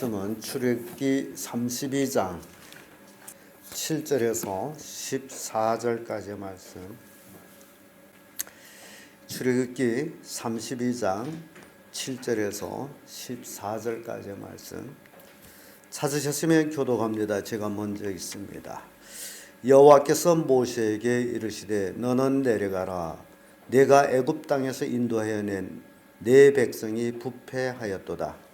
말씀은 출애굽기 32장 7절에서 14절까지의 말씀. 출애굽기 32장 7절에서 14절까지의 말씀. 찾으셨으면 교독합니다. 제가 먼저 읽습니다. 여호와께서 모세에게 이르시되 너는 내려가라. 내가 애굽 땅에서 인도하여 낸 내 백성이 부패하였도다.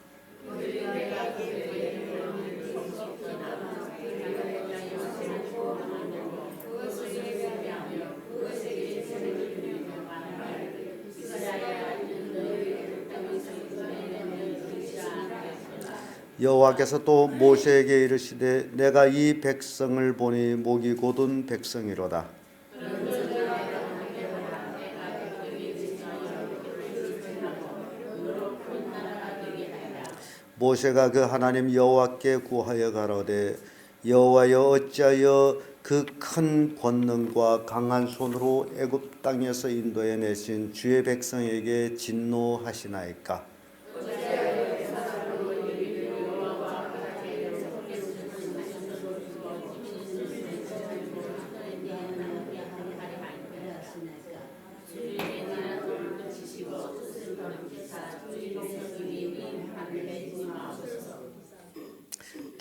여호와께서 또 모세에게 이르시되 내가 이 백성을 보니 목이 곧은 백성이로다. 모세가 그 하나님 여호와께 구하여 가로되 여호와여 어찌하여 그 큰 권능과 강한 손으로 애굽 땅에서 인도해 내신 주의 백성에게 진노하시나이까.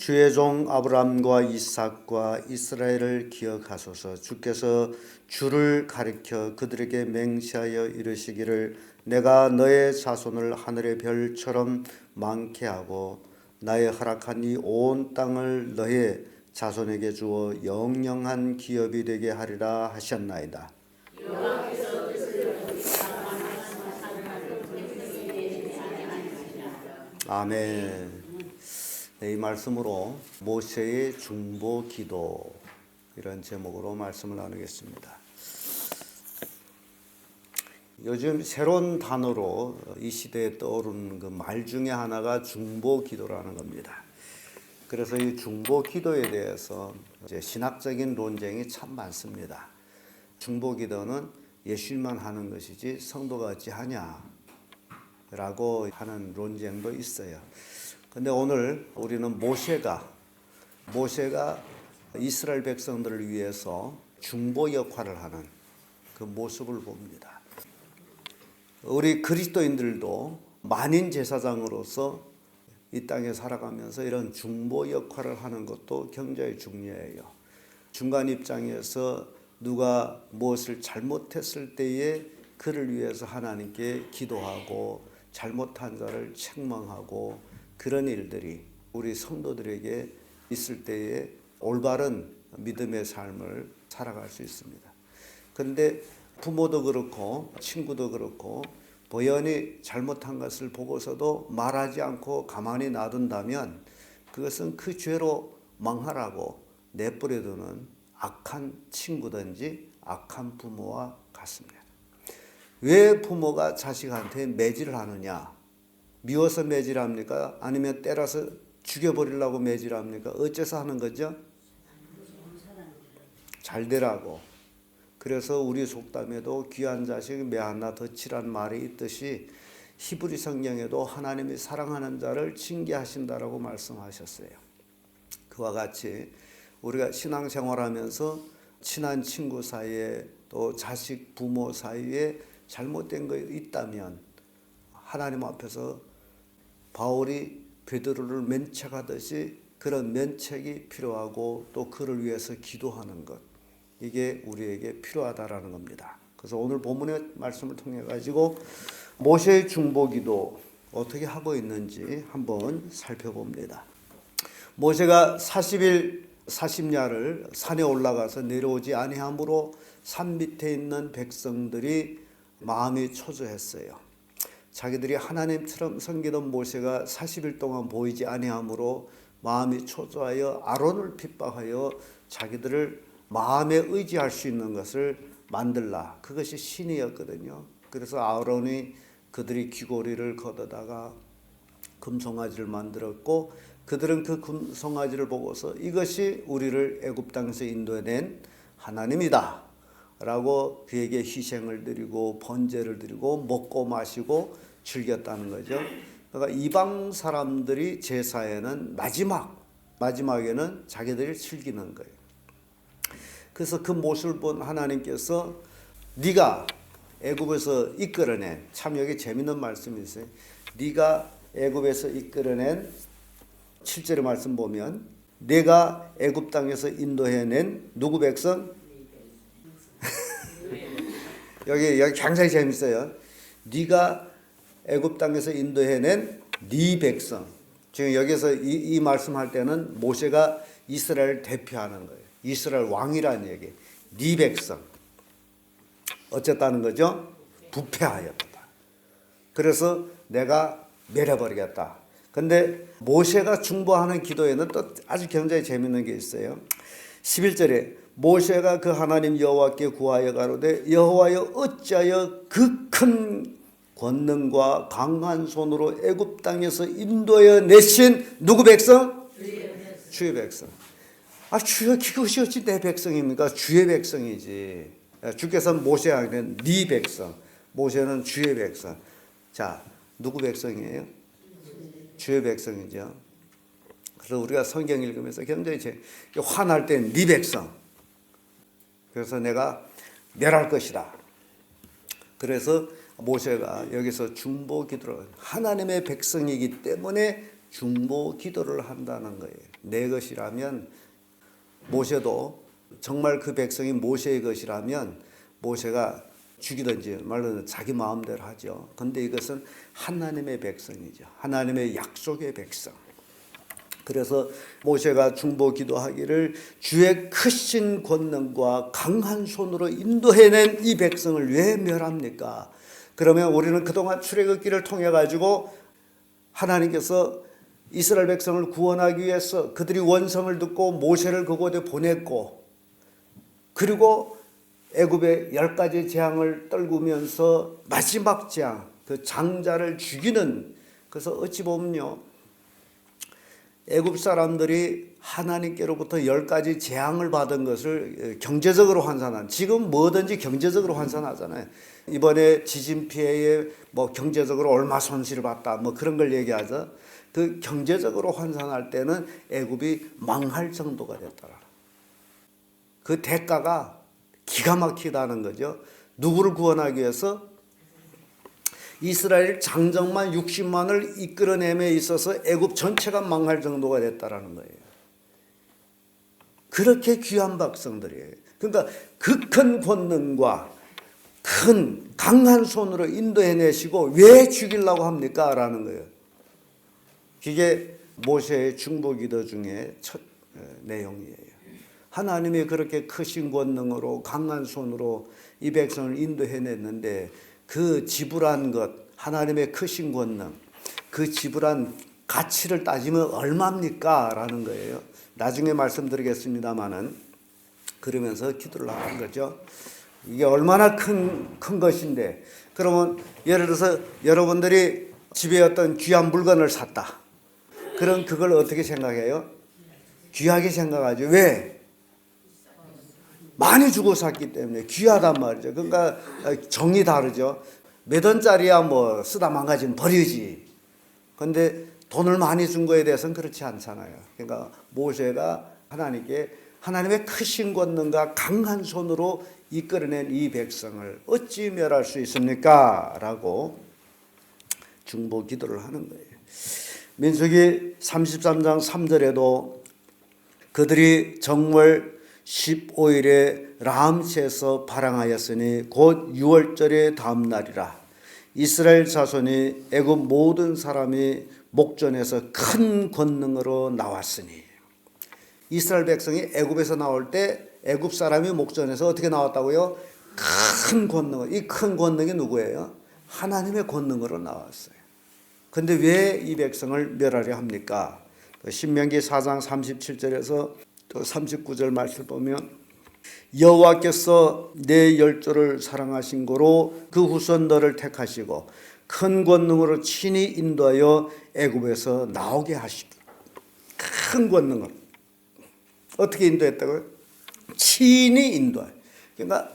주의 종 아브라함과 이삭과 이스라엘을 기억하소서. 주께서 주를 가리켜 그들에게 맹세하여 이르시기를 내가 너의 자손을 하늘의 별처럼 많게 하고 나의 허락한 이 온 땅을 너의 자손에게 주어 영영한 기업이 되게 하리라 하셨나이다. 아멘. 이 말씀으로 모세의 중보 기도 이런 제목으로 말씀을 나누겠습니다. 요즘 새로운 단어로 이 시대에 떠오르는 그 말 중에 하나가 중보 기도라는 겁니다. 그래서 이 중보 기도에 대해서 이제 신학적인 논쟁이 참 많습니다. 중보 기도는 예수님만 하는 것이지 성도가 어찌 하냐라고 하는 논쟁도 있어요. 근데 오늘 우리는 모세가 이스라엘 백성들을 위해서 중보 역할을 하는 그 모습을 봅니다. 우리 그리스도인들도 만인 제사장으로서 이 땅에 살아가면서 이런 중보 역할을 하는 것도 굉장히 중요해요. 중간 입장에서 누가 무엇을 잘못했을 때에 그를 위해서 하나님께 기도하고 잘못한 자를 책망하고 그런 일들이 우리 성도들에게 있을 때에 올바른 믿음의 삶을 살아갈 수 있습니다. 그런데 부모도 그렇고 친구도 그렇고 보연히 잘못한 것을 보고서도 말하지 않고 가만히 놔둔다면 그것은 그 죄로 망하라고 내버려두는 악한 친구든지 악한 부모와 같습니다. 왜 부모가 자식한테 매질을 하느냐? 미워서 매질합니까? 아니면 때려서 죽여버리려고 매질합니까? 어째서 하는 거죠? 잘 되라고. 그래서 우리 속담에도 귀한 자식 매 하나 덧치란 말이 있듯이 히브리 성경에도 하나님이 사랑하는 자를 징계하신다라고 말씀하셨어요. 그와 같이 우리가 신앙생활하면서 친한 친구 사이에 또 자식 부모 사이에 잘못된 거 있다면 하나님 앞에서 바울이 베드로를 면책하듯이 그런 면책이 필요하고 또 그를 위해서 기도하는 것, 이게 우리에게 필요하다라는 겁니다. 그래서 오늘 본문의 말씀을 통해 가지고 모세의 중보기도 어떻게 하고 있는지 한번 살펴봅니다. 모세가 40일 40야를 산에 올라가서 내려오지 아니함으로 산 밑에 있는 백성들이 마음이 초조했어요. 자기들이 하나님처럼 섬기던 모세가 40일 동안 보이지 아니함으로 마음이 초조하여 아론을 핍박하여 자기들을 마음에 의지할 수 있는 것을 만들라. 그것이 신이었거든요. 그래서 아론이 그들이 귀고리를 걷어다가 금송아지를 만들었고 그들은 그 금송아지를 보고서 이것이 우리를 애굽 땅에서 인도해낸 하나님이다 라고 그에게 희생을 드리고 번제를 드리고 먹고 마시고 즐겼다는 거죠. 그러니까 이방 사람들이 제사에는 마지막에는 자기들이 즐기는 거예요. 그래서 그 모습을 본 하나님께서 네가 애굽에서 이끌어낸, 참 여기 재밌는 말씀이 있어요. 네가 애굽에서 이끌어낸 7절의 말씀 보면 내가 애굽 땅에서 인도해낸 누구 백성? 여기 굉장히 재밌어요. 네가 애굽 땅에서 인도해낸 네 백성. 지금 여기서 이 말씀할 때는 모세가 이스라엘을 대표하는 거예요. 이스라엘 왕이라는 얘기. 네 백성. 어쨌다는 거죠? 부패하였다. 그래서 내가 멸해버리겠다. 근데 모세가 중보하는 기도에는 또 아주 굉장히 재밌는 게 있어요. 11절에 모세가 그 하나님 여호와께 구하여 가로되 여호와여 어찌하여 그 큰 권능과 강한 손으로 애굽 땅에서 인도하여 내신 누구 백성? 주의 백성. 아, 주여 그것이 어찌 내 백성입니까? 주의 백성이지. 주께서는 모세에게는 네 백성, 모세는 주의 백성. 자, 누구 백성이에요? 주의 백성이죠. 그래서 우리가 성경 읽으면서 굉장히 화날 땐 네 백성. 그래서 내가 멸할 것이다. 그래서 모세가 여기서 중보 기도를, 하나님의 백성이기 때문에 중보 기도를 한다는 거예요. 내 것이라면, 모세도 정말 그 백성이 모세의 것이라면 모세가 죽이든지 말로는 자기 마음대로 하죠. 그런데 이것은 하나님의 백성이죠. 하나님의 약속의 백성. 그래서 모세가 중보 기도하기를 주의 크신 권능과 강한 손으로 인도해낸 이 백성을 왜 멸합니까? 그러면 우리는 그동안 출애굽기를 통해 가지고 하나님께서 이스라엘 백성을 구원하기 위해서 그들이 원성을 듣고 모세를 그곳에 보냈고, 그리고 애굽의 10가지 재앙을 떨구면서 마지막 재앙, 그 장자를 죽이는, 그래서 어찌 보면요, 애굽 사람들이 하나님께로부터 10가지 재앙을 받은 것을 경제적으로 환산한, 지금 뭐든지 경제적으로 환산하잖아요. 이번에 지진 피해에 뭐 경제적으로 얼마 손실을 봤다, 뭐 그런 걸 얘기하죠. 그 경제적으로 환산할 때는 애굽이 망할 정도가 됐더라. 그 대가가 기가 막히다는 거죠. 누구를 구원하기 위해서? 이스라엘 장정만 60만을 이끌어냄에 있어서 애굽 전체가 망할 정도가 됐다라는 거예요. 그렇게 귀한 백성들이에요. 그러니까 그 큰 권능과 큰 강한 손으로 인도해내시고 왜 죽이려고 합니까? 라는 거예요. 이게 모세의 중보기도 중에 첫 내용이에요. 하나님이 그렇게 크신 권능으로 강한 손으로 이 백성을 인도해냈는데 그 지불한 것, 하나님의 크신 권능, 그 지불한 가치를 따지면 얼마입니까? 라는 거예요. 나중에 말씀드리겠습니다마는, 그러면서 기도를 하는 거죠. 이게 얼마나 큰 것인데, 그러면 예를 들어서 여러분들이 집에 어떤 귀한 물건을 샀다. 그럼 그걸 어떻게 생각해요? 귀하게 생각하죠. 왜? 많이 주고 샀기 때문에 귀하단 말이죠. 그러니까 정이 다르죠. 몇 원짜리야 뭐 쓰다 망가지면 버리지. 그런데 돈을 많이 준 거에 대해서는 그렇지 않잖아요. 그러니까 모세가 하나님께 하나님의 크신 권능과 강한 손으로 이끌어낸 이 백성을 어찌 멸할 수 있습니까? 라고 중보 기도를 하는 거예요. 민수기 33장 3절에도 그들이 정월 15일에 람세에서 발항하였으니 곧 6월절의 다음 날이라. 이스라엘 자손이 애굽 모든 사람이 목전에서 큰 권능으로 나왔으니. 이스라엘 백성이 애굽에서 나올 때 애굽 사람이 목전에서 어떻게 나왔다고요? 큰 권능. 이 큰 권능이 누구예요? 하나님의 권능으로 나왔어요. 근데 왜 이 백성을 멸하려 합니까? 신명기 4장 37절에서 또 39절 말씀을 보면 여호와께서 내 열조를 사랑하신 고로 그 후손 너를 택하시고 큰 권능으로 친히 인도하여 애굽에서 나오게 하시고. 큰 권능을 어떻게 인도했다고요? 친히 인도해. 그러니까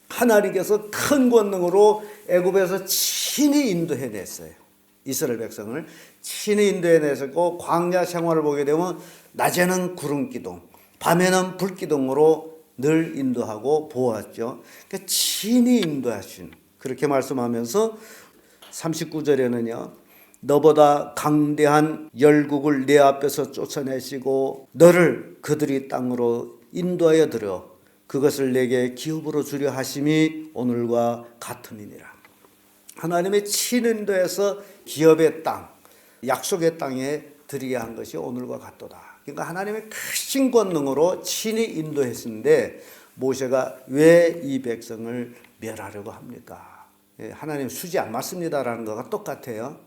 하나님께서 큰 권능으로 애굽에서 친히 인도해냈어요. 이스라엘 백성을 친히 인도해내셨고 광야 생활을 보게 되면 낮에는 구름 기둥, 밤에는 불 기둥으로 늘 인도하고 보호했죠. 그러니까 친히 인도하신 그렇게 말씀하면서 39절에는요. 너보다 강대한 열국을 내 앞에서 쫓아내시고 너를 그들이 땅으로 인도하여 들여 그것을 내게 기업으로 주려 하심이 오늘과 같음이니라. 하나님의 친인도에서 기업의 땅, 약속의 땅에 들이게 한 것이 오늘과 같도다. 그러니까 하나님의 크신 권능으로 친히 인도했는데 모세가 왜 이 백성을 멸하려고 합니까? 하나님 수지 안 맞습니다라는 거가 똑같아요.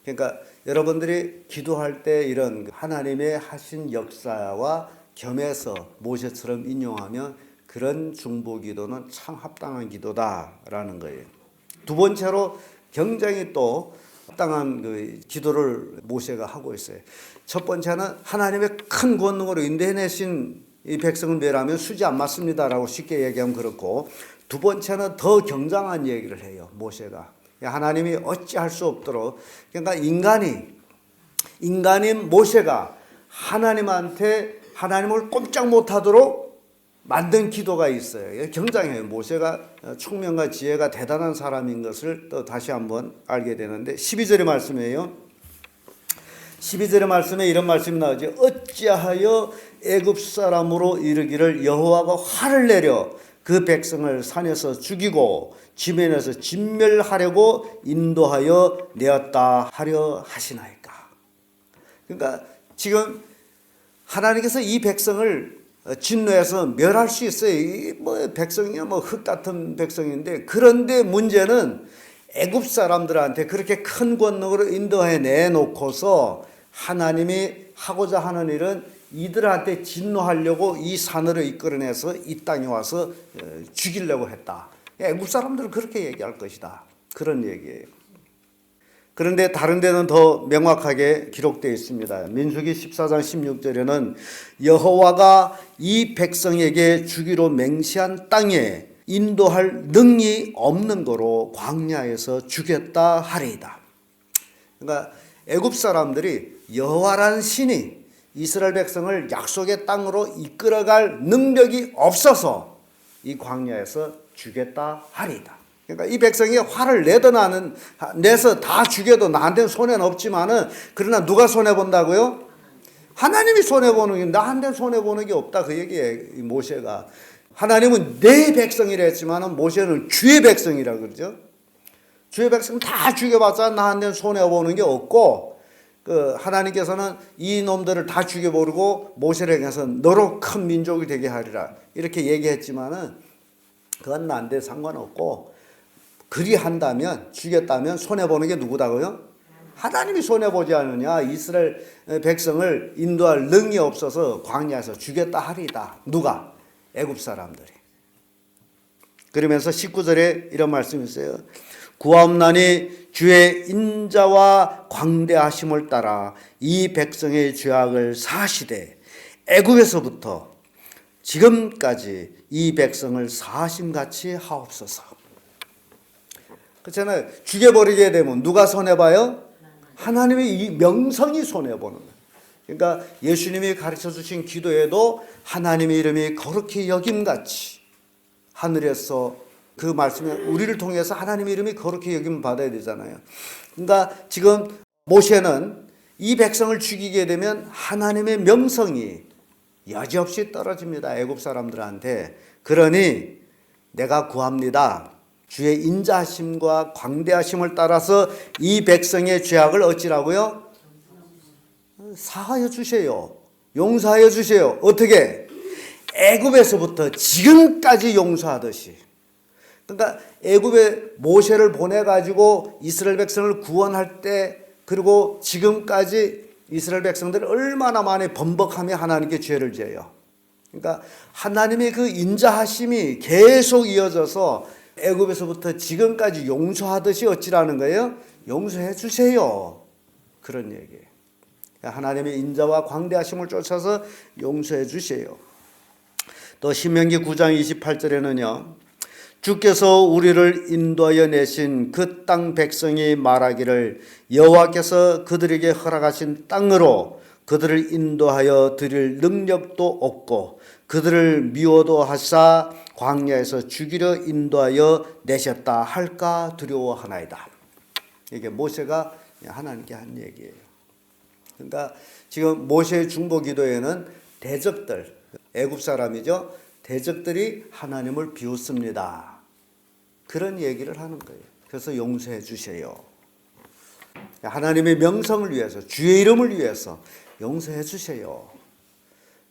그러니까 여러분들이 기도할 때 이런 하나님의 하신 역사와 겸해서 모세처럼 인용하면 그런 중보 기도는 참 합당한 기도다라는 거예요. 두 번째로 굉장히 또 합당한 그 기도를 모세가 하고 있어요. 첫 번째는 하나님의 큰 권능으로 인도해내신 이 백성을 멸하면 수지 안 맞습니다라고 쉽게 얘기하면 그렇고, 두 번째는 더 굉장한 얘기를 해요. 모세가 하나님이 어찌할 수 없도록, 그러니까 인간인 모세가 하나님한테 하나님을 꼼짝 못하도록 만든 기도가 있어요. 굉장해요. 모세가 총명과 지혜가 대단한 사람인 것을 또 다시 한번 알게 되는데 12절의 말씀이에요. 12절의 말씀에 이런 말씀이 나오죠. 어찌하여 애굽 사람으로 이르기를 여호와가 화를 내려 그 백성을 산에서 죽이고 지면에서 진멸하려고 인도하여 내었다 하려 하시나이까. 그러니까 지금 하나님께서 이 백성을 진노해서 멸할 수 있어요. 뭐 백성이야 뭐 흙 같은 백성인데, 그런데 문제는 애굽 사람들한테 그렇게 큰 권능으로 인도해 내놓고서 하나님이 하고자 하는 일은 이들한테 진노하려고 이 산으로 이끌어내서 이 땅에 와서 죽이려고 했다. 애굽 사람들은 그렇게 얘기할 것이다. 그런 얘기예요. 그런데 다른 데는 더 명확하게 기록되어 있습니다. 민수기 14장 16절에는 여호와가 이 백성에게 주기로 맹세한 땅에 인도할 능이 없는 거로 광야에서 죽였다 하리이다. 그러니까 애굽 사람들이 여호와라는 신이 이스라엘 백성을 약속의 땅으로 이끌어갈 능력이 없어서 이 광야에서 죽였다 하리이다. 그러니까 이 백성이 화를 내서 다 죽여도 나한테는 손해는 없지만은, 그러나 누가 손해본다고요? 하나님이 손해보는 게, 나한테는 손해보는 게 없다. 그 얘기예요. 모세가. 하나님은 내 백성이라 했지만은 모세는 주의 백성이라 그러죠. 주의 백성 다 죽여봤자 나한테는 손해보는 게 없고, 하나님께서는 이 놈들을 다 죽여버리고 모세를 향해서 너로 큰 민족이 되게 하리라. 이렇게 얘기했지만은 그건 나한테 상관없고, 그리한다면, 죽였다면 손해보는 게 누구다고요? 하나님이 손해보지 않느냐. 이스라엘 백성을 인도할 능이 없어서 광야에서 죽였다 하리이다. 누가? 애굽 사람들이. 그러면서 19절에 이런 말씀이 있어요. 구하옵나니 주의 인자와 광대하심을 따라 이 백성의 죄악을 사시되 애굽에서부터 지금까지 이 백성을 사심같이 하옵소서. 그렇잖아요. 죽여버리게 되면 누가 손해봐요? 하나님의 이 명성이 손해보는 거예요. 그러니까 예수님이 가르쳐 주신 기도에도 하나님의 이름이 거룩히 여김같이 하늘에서 그 말씀에 우리를 통해서 하나님의 이름이 거룩히 여김 받아야 되잖아요. 그러니까 지금 모세는 이 백성을 죽이게 되면 하나님의 명성이 여지없이 떨어집니다. 애굽 사람들한테. 그러니 내가 구합니다. 주의 인자하심과 광대하심을 따라서 이 백성의 죄악을 어찌라고요? 사하여 주세요. 용서하여 주세요. 어떻게? 애굽에서부터 지금까지 용서하듯이. 그러니까 애굽에 모세를 보내가지고 이스라엘 백성을 구원할 때, 그리고 지금까지 이스라엘 백성들이 얼마나 많이 번복하며 하나님께 죄를 지어요. 그러니까 하나님의 그 인자하심이 계속 이어져서 애굽에서부터 지금까지 용서하듯이 어찌라는 거예요? 용서해 주세요. 그런 얘기예요. 하나님의 인자와 광대하심을 쫓아서 용서해 주세요. 또 신명기 9장 28절에는요. 주께서 우리를 인도하여 내신 그 땅 백성이 말하기를 여호와께서 그들에게 허락하신 땅으로 그들을 인도하여 드릴 능력도 없고 그들을 미워도 하사 광야에서 죽이려 인도하여 내셨다 할까 두려워하나이다. 이게 모세가 하나님께 한 얘기예요. 그러니까 지금 모세의 중보 기도에는 대적들, 애굽 사람이죠. 대적들이 하나님을 비웃습니다. 그런 얘기를 하는 거예요. 그래서 용서해 주세요. 하나님의 명성을 위해서, 주의 이름을 위해서 용서해 주세요.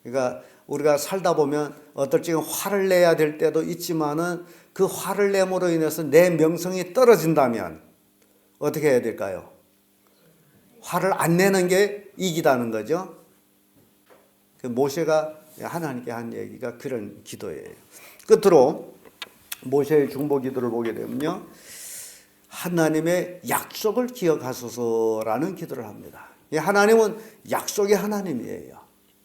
그러니까 우리가 살다 보면 어떨 적은 화를 내야 될 때도 있지만은 그 화를 내므로 인해서 내 명성이 떨어진다면 어떻게 해야 될까요? 화를 안 내는 게 이기다는 거죠. 모세가 하나님께 한 얘기가 그런 기도예요. 끝으로 모세의 중보 기도를 보게 되면요, 하나님의 약속을 기억하소서라는 기도를 합니다. 하나님은 약속의 하나님이에요.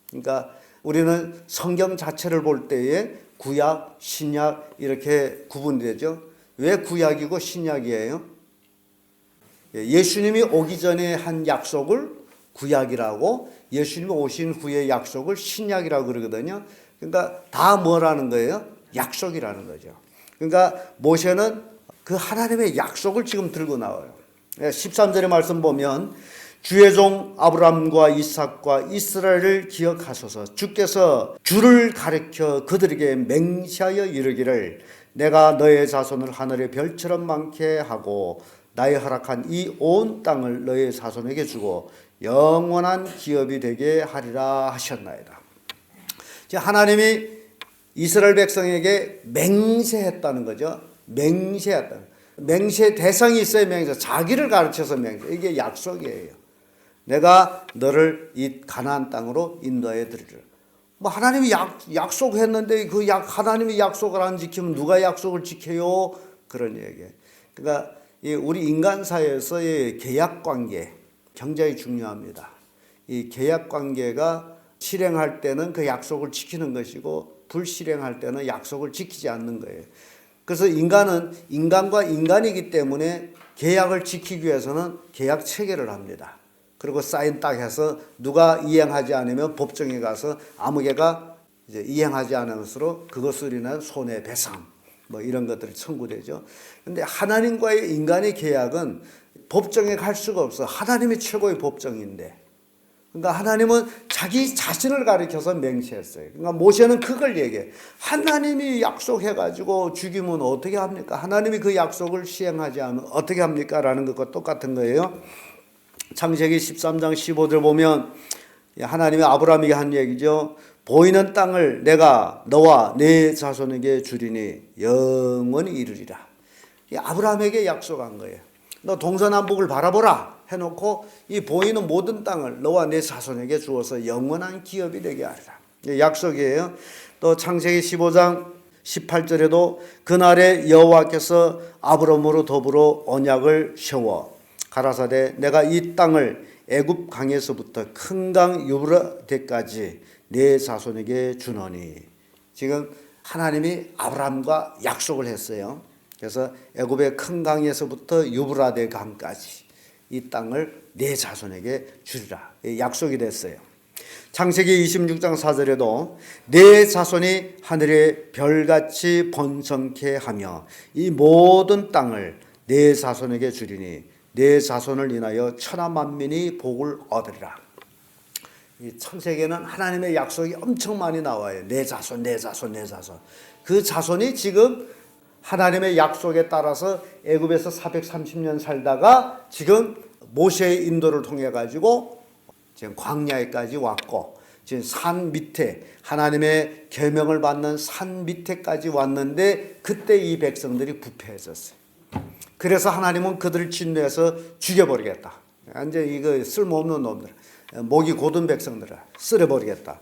그러니까 우리는 성경 자체를 볼 때에 구약, 신약 이렇게 구분되죠. 왜 구약이고 신약이에요? 예수님이 오기 전에 한 약속을 구약이라고, 예수님이 오신 후의 약속을 신약이라고 그러거든요. 그러니까 다 뭐라는 거예요? 약속이라는 거죠. 그러니까 모세는 그 하나님의 약속을 지금 들고 나와요. 13절의 말씀 보면 주의 종 아브라함과 이삭과 이스라엘을 기억하소서. 주께서 주를 가리켜 그들에게 맹세하여 이르기를 내가 너의 자손을 하늘의 별처럼 많게 하고 나의 허락한 이 온 땅을 너의 자손에게 주고 영원한 기업이 되게 하리라 하셨나이다. 하나님이 이스라엘 백성에게 맹세했다는 거죠. 맹세했다. 맹세 대상이 있어야 맹세. 자기를 가르쳐서 맹세. 이게 약속이에요. 내가 너를 이 가나안 땅으로 인도해 드리리라. 뭐 하나님이 약속했는데 그 하나님이 약속을 안 지키면 누가 약속을 지켜요? 그런 얘기예요. 그러니까 우리 인간 사회에서의 계약 관계 굉장히 중요합니다. 이 계약 관계가 실행할 때는 그 약속을 지키는 것이고 불실행할 때는 약속을 지키지 않는 거예요. 그래서 인간은 인간과 인간이기 때문에 계약을 지키기 위해서는 계약 체결을 합니다. 그리고 사인 딱 해서 누가 이행하지 않으면 법정에 가서 아무 개가 이제 이행하지 않은 것으로 그것으로 인한 손해배상 뭐 이런 것들이 청구되죠. 그런데 하나님과의 인간의 계약은 법정에 갈 수가 없어. 하나님이 최고의 법정인데. 그러니까 하나님은 자기 자신을 가리켜서 맹세했어요. 그러니까 모세는 그걸 얘기해. 하나님이 약속해가지고 죽이면 어떻게 합니까? 하나님이 그 약속을 시행하지 않으면 어떻게 합니까? 라는 것과 똑같은 거예요. 창세기 13장 15절 보면 하나님이 아브라함에게 한 얘기죠. 보이는 땅을 내가 너와 네 자손에게 주리니 영원히 이르리라. 아브라함에게 약속한 거예요. 너 동서남북을 바라보라 해놓고 이 보이는 모든 땅을 너와 네 자손에게 주어서 영원한 기업이 되게 하리라. 약속이에요. 또 창세기 15장 18절에도 그날에 여호와께서 아브라함으로 더불어 언약을 세워 가라사대 내가 이 땅을 애굽 강에서부터 큰 강 유브라데까지 네 자손에게 주노니. 지금 하나님이 아브라함과 약속을 했어요. 그래서 애굽의 큰 강에서부터 유브라데 강까지 이 땅을 네 자손에게 주리라. 약속이 됐어요. 창세기 26장 4절에도 네 자손이 하늘의 별같이 번성케 하며 이 모든 땅을 네 자손에게 주리니 네 자손을 인하여 천하 만민이 복을 얻으리라. 이 창세기에는 하나님의 약속이 엄청 많이 나와요. 네 자손, 네 자손, 네 자손. 그 자손이 지금 하나님의 약속에 따라서 애굽에서 430년 살다가 지금 모세의 인도를 통해 가지고 지금 광야에까지 왔고 지금 산 밑에 하나님의 계명을 받는 산 밑에까지 왔는데 그때 이 백성들이 부패해졌어요. 그래서 하나님은 그들을 진노해서 죽여버리겠다. 이제 이거 쓸모없는 놈들, 목이 곧은 백성들을 쓸어버리겠다.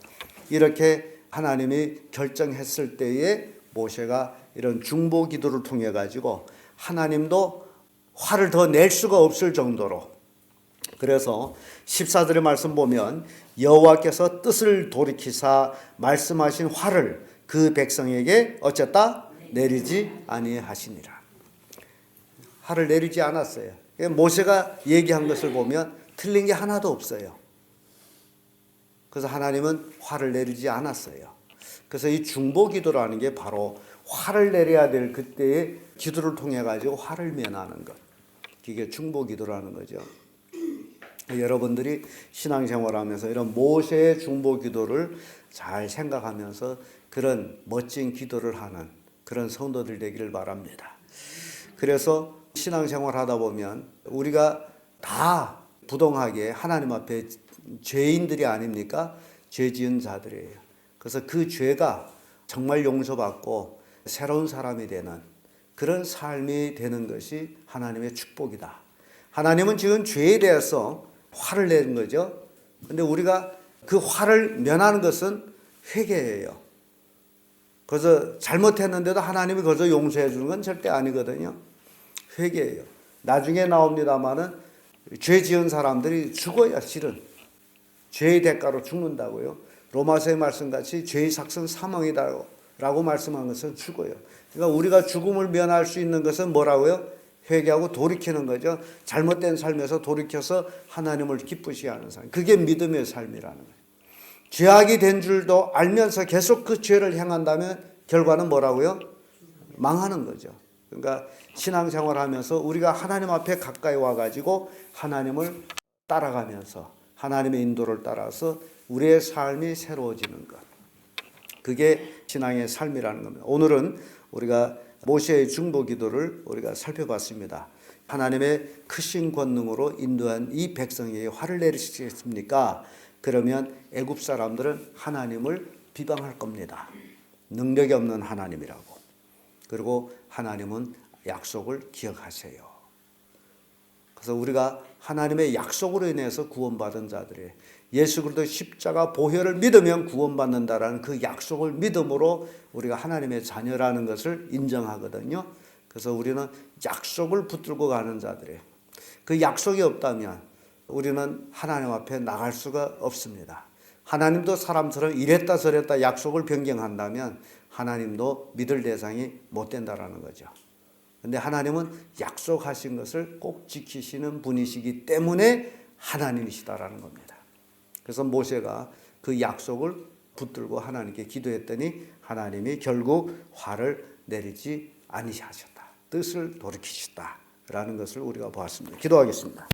이렇게 하나님이 결정했을 때에 모세가 이런 중보 기도를 통해 가지고 하나님도 화를 더 낼 수가 없을 정도로, 그래서 14절의 말씀 보면 여호와께서 뜻을 돌이키사 말씀하신 화를 그 백성에게 어쨌다? 내리지 아니하시니라. 화를 내리지 않았어요. 모세가 얘기한 것을 보면 틀린 게 하나도 없어요. 그래서 하나님은 화를 내리지 않았어요. 그래서 이 중보기도라는 게 바로 화를 내려야 될 그때의 기도를 통해 가지고 화를 면하는 것. 이게 중보기도라는 거죠. 여러분들이 신앙생활하면서 이런 모세의 중보기도를 잘 생각하면서 그런 멋진 기도를 하는 그런 성도들 되기를 바랍니다. 그래서 신앙생활 하다 보면 우리가 다 부동하게 하나님 앞에 죄인들이 아닙니까? 죄 지은 자들이에요. 그래서 그 죄가 정말 용서받고 새로운 사람이 되는 그런 삶이 되는 것이 하나님의 축복이다. 하나님은 지금 죄에 대해서 화를 내는 거죠. 근데 우리가 그 화를 면하는 것은 회개예요. 그래서 잘못했는데도 하나님이 거기서 용서해 주는 건 절대 아니거든요. 회개예요. 나중에 나옵니다마는 죄 지은 사람들이 죽어야 실은 죄의 대가로 죽는다고요. 로마서의 말씀같이 죄의 삭은 사망이다라고 말씀한 것은 죽어요. 그러니까 우리가 죽음을 면할 수 있는 것은 뭐라고요? 회개하고 돌이키는 거죠. 잘못된 삶에서 돌이켜서 하나님을 기쁘시게 하는 삶. 그게 믿음의 삶이라는 거예요. 죄악이 된 줄도 알면서 계속 그 죄를 행한다면 결과는 뭐라고요? 망하는 거죠. 그러니까 신앙생활 하면서 우리가 하나님 앞에 가까이 와가지고 하나님을 따라가면서 하나님의 인도를 따라서 우리의 삶이 새로워지는 것. 그게 신앙의 삶이라는 겁니다. 오늘은 우리가 모세의 중보기도를 우리가 살펴봤습니다. 하나님의 크신 권능으로 인도한 이 백성에게 화를 내리시겠습니까? 그러면 애굽 사람들은 하나님을 비방할 겁니다. 능력이 없는 하나님이라고. 그리고 하나님은 약속을 기억하세요. 그래서 우리가 하나님의 약속으로 인해서 구원받은 자들이 예수 그리스도 십자가 보혈을 믿으면 구원받는다라는 그 약속을 믿음으로 우리가 하나님의 자녀라는 것을 인정하거든요. 그래서 우리는 약속을 붙들고 가는 자들이에요. 그 약속이 없다면 우리는 하나님 앞에 나갈 수가 없습니다. 하나님도 사람처럼 이랬다 저랬다 약속을 변경한다면 하나님도 믿을 대상이 못 된다라는 거죠. 근데 하나님은 약속하신 것을 꼭 지키시는 분이시기 때문에 하나님이시다라는 겁니다. 그래서 모세가 그 약속을 붙들고 하나님께 기도했더니 하나님이 결국 화를 내리지 아니하셨다. 뜻을 돌이키셨다라는 것을 우리가 보았습니다. 기도하겠습니다.